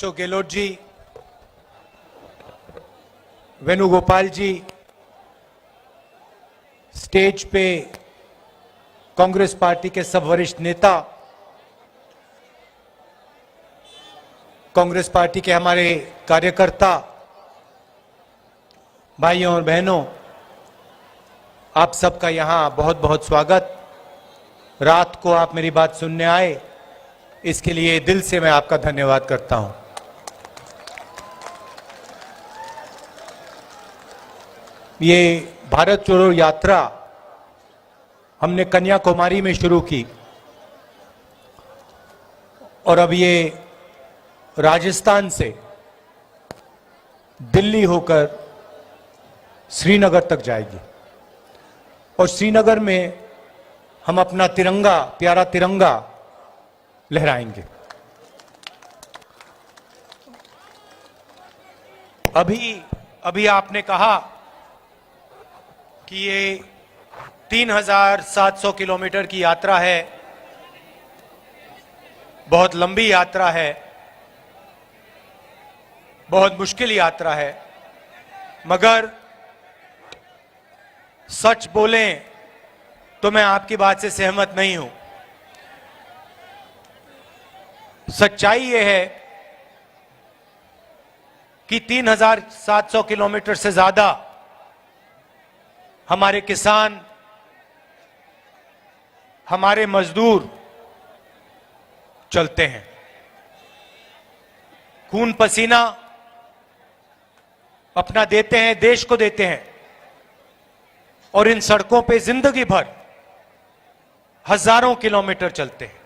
अशोक गहलोत जी, वेणुगोपाल जी, stage पे Congress party के सब वरिष्ठ नेता, कांग्रेस पार्टी के हमारे कार्यकर्ता, भाइयों और बहनों, आप सबका यहां बहुत बहुत स्वागत। रात को आप मेरी बात सुनने आए, इसके लिए दिल से मैं आपका धन्यवाद करता हूं। ये भारत जोड़ो यात्रा हमने कन्याकुमारी में शुरू की और अब ये राजस्थान से दिल्ली होकर श्रीनगर तक जाएगी और श्रीनगर में हम अपना तिरंगा, प्यारा तिरंगा लहराएंगे। अभी आपने कहा कि ये 3700 किलोमीटर की यात्रा है, बहुत लंबी यात्रा है, बहुत मुश्किल यात्रा है, मगर सच बोलें तो मैं आपकी बात से सहमत नहीं हूं। सच्चाई यह है कि 3700 किलोमीटर से ज्यादा हमारे किसान, हमारे मजदूर चलते हैं, खून पसीना अपना देते हैं, देश को देते हैं और इन सड़कों पे जिंदगी भर हजारों किलोमीटर चलते हैं।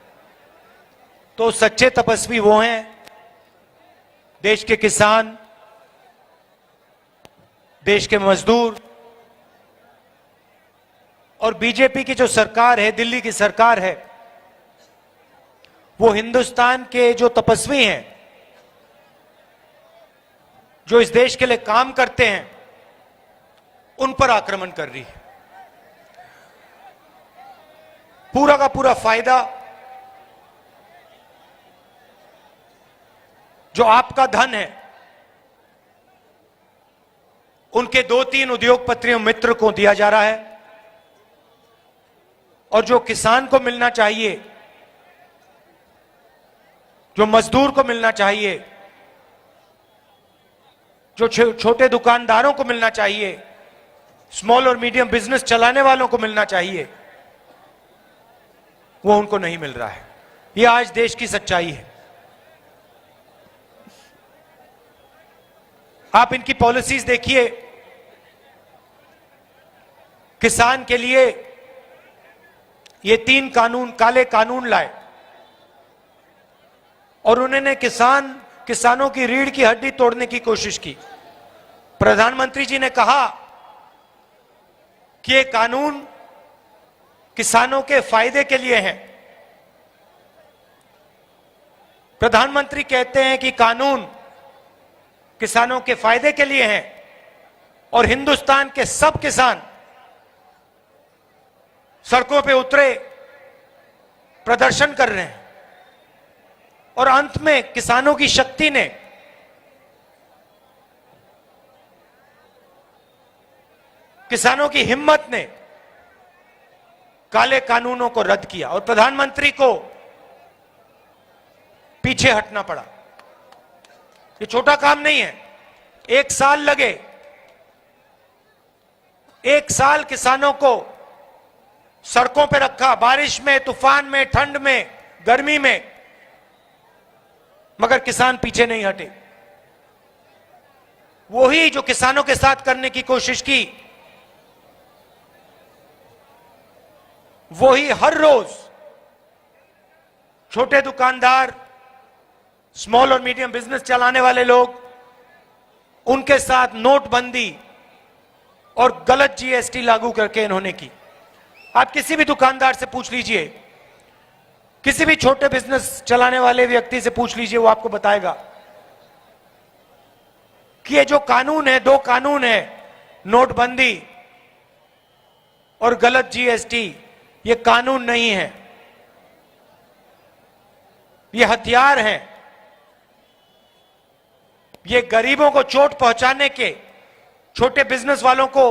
तो सच्चे तपस्वी वो हैं, देश के किसान, देश के मजदूर। और बीजेपी की जो सरकार है, दिल्ली की सरकार है, वो हिंदुस्तान के जो तपस्वी हैं, जो इस देश के लिए काम करते हैं, उन पर आक्रमण कर रही है। पूरा का पूरा फायदा जो आपका धन है, उनके 2-3 उद्योगपतियों मित्र को दिया जा रहा है और जो किसान को मिलना चाहिए, जो मजदूर को मिलना चाहिए, जो छोटे दुकानदारों को मिलना चाहिए, स्मॉल और मीडियम बिजनेस चलाने वालों को मिलना चाहिए, वो उनको नहीं मिल रहा है। ये आज देश की सच्चाई है। आप इनकी पॉलिसीज देखिए, किसान के लिए ये 3 कानून, काले कानून लाए और उन्होंने किसानों की रीढ़ की हड्डी तोड़ने की कोशिश की। प्रधानमंत्री जी ने कहा कि ये कानून किसानों के फायदे के लिए हैं। प्रधानमंत्री कहते हैं कि कानून किसानों के फायदे के लिए हैं और हिंदुस्तान के सब किसान सड़कों पे उतरे, प्रदर्शन कर रहे हैं और अंत में किसानों की शक्ति ने किसानों की हिम्मत ने काले कानूनों को रद्द किया और प्रधानमंत्री को पीछे हटना पड़ा। ये छोटा काम नहीं है। 1 साल लगे, 1 साल किसानों को सड़कों पे रखा, बारिश में, तूफान में, ठंड में, गर्मी में, मगर किसान पीछे नहीं हटे। वही जो किसानों के साथ करने की कोशिश की, वही हर रोज छोटे दुकानदार, स्मॉल और मीडियम बिजनेस चलाने वाले लोग, उनके साथ नोटबंदी और गलत जीएसटी लागू करके इन्होंने की। आप किसी भी दुकानदार से पूछ लीजिए, किसी भी छोटे बिजनेस चलाने वाले व्यक्ति से पूछ लीजिए, वो आपको बताएगा कि ये जो कानून है, 2 कानून है, नोटबंदी और गलत जीएसटी, ये कानून नहीं है, ये हथियार हैं ये गरीबों को चोट पहुंचाने के, छोटे बिजनेस वालों को,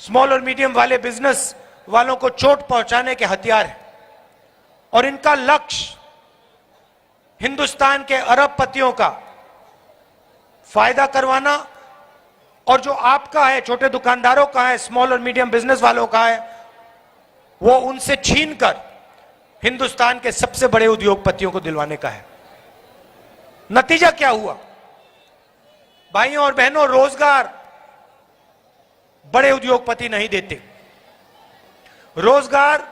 स्मॉल और मीडियम वाले बिजनेस वालों को चोट पहुंचाने के हथियार हैं। और इनका लक्ष्य हिंदुस्तान के अरबपतियों का फायदा करवाना, और जो आपका है, छोटे दुकानदारों का है, स्मॉल और मीडियम बिजनेस वालों का है, वो उनसे छीनकर हिंदुस्तान के सबसे बड़े उद्योगपतियों को दिलवाने का है। नतीजा क्या हुआ? भाइयों और बहनों, रोजगार बड़े उद्योगपति नहीं देते। रोजगार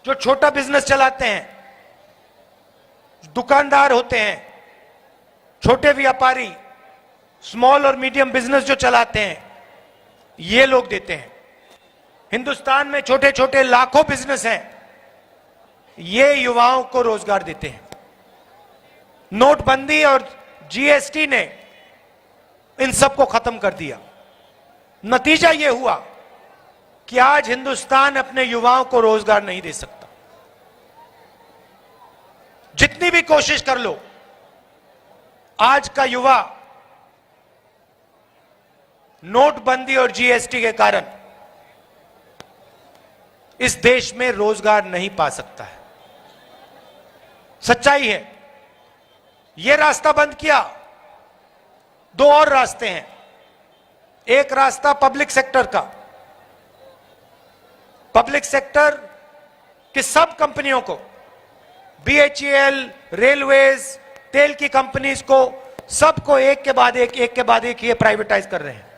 जो छोटा बिजनेस चलाते हैं, दुकानदार होते हैं, छोटे व्यापारी, स्मॉल और मीडियम बिजनेस जो चलाते हैं, ये लोग देते हैं। हिंदुस्तान में छोटे छोटे लाखों बिजनेस हैं, ये युवाओं को रोजगार देते हैं। नोटबंदी और जीएसटी ने इन सबको खत्म कर दिया। नतीजा यह हुआ कि आज हिंदुस्तान अपने युवाओं को रोजगार नहीं दे सकता। जितनी भी कोशिश कर लो, आज का युवा नोटबंदी और जीएसटी के कारण इस देश में रोजगार नहीं पा सकता है। सच्चाई है। यह रास्ता बंद किया, दो और रास्ते हैं। एक रास्ता पब्लिक सेक्टर का, पब्लिक सेक्टर की सब कंपनियों को, बीएचईएल, रेलवेज, तेल की कंपनीज को, सबको एक के बाद एक ये प्राइवेटाइज कर रहे हैं।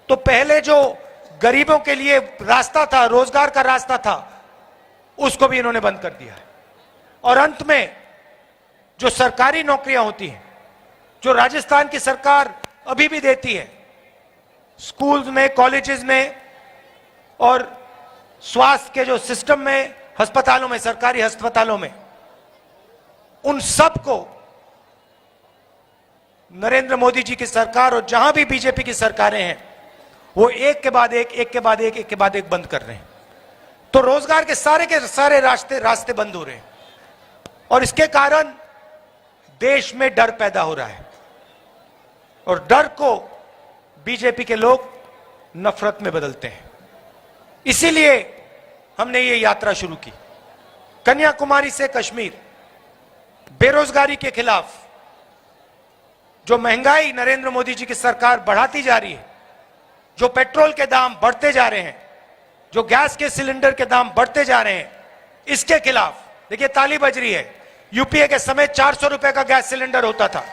तो पहले जो गरीबों के लिए रास्ता था, रोजगार का रास्ता था, उसको भी इन्होंने बंद कर दिया है। और अंत में जो सरकारी नौकरियां होती हैं, जो राजस्थान की सरकार अभी भी देती है, स्कूल्स में, कॉलेजेस में और स्वास्थ्य के जो सिस्टम में, अस्पतालों में, सरकारी अस्पतालों में, उन सब को नरेंद्र मोदी जी की सरकार और जहां भी बीजेपी की सरकारें हैं, वो एक के बाद एक बंद कर रहे हैं। तो रोजगार के सारे रास्ते बंद हो रहे हैं। और इसके कारण देश में डर पैदा हो रहा है, और डर को बीजेपी के लोग नफरत में बदलते हैं। इसीलिए हमने ये यात्रा शुरू की, कन्याकुमारी से कश्मीर। बेरोजगारी के खिलाफ, जो महंगाई नरेंद्र मोदी जी की सरकार बढ़ाती जा रही है, जो पेट्रोल के दाम बढ़ते जा रहे हैं, जो गैस के सिलेंडर के दाम बढ़ते जा रहे हैं, इसके खिलाफ देखिए ताली बज रही है। यूपीए के समय 400 रुपए का गैस सिलेंडर होता था,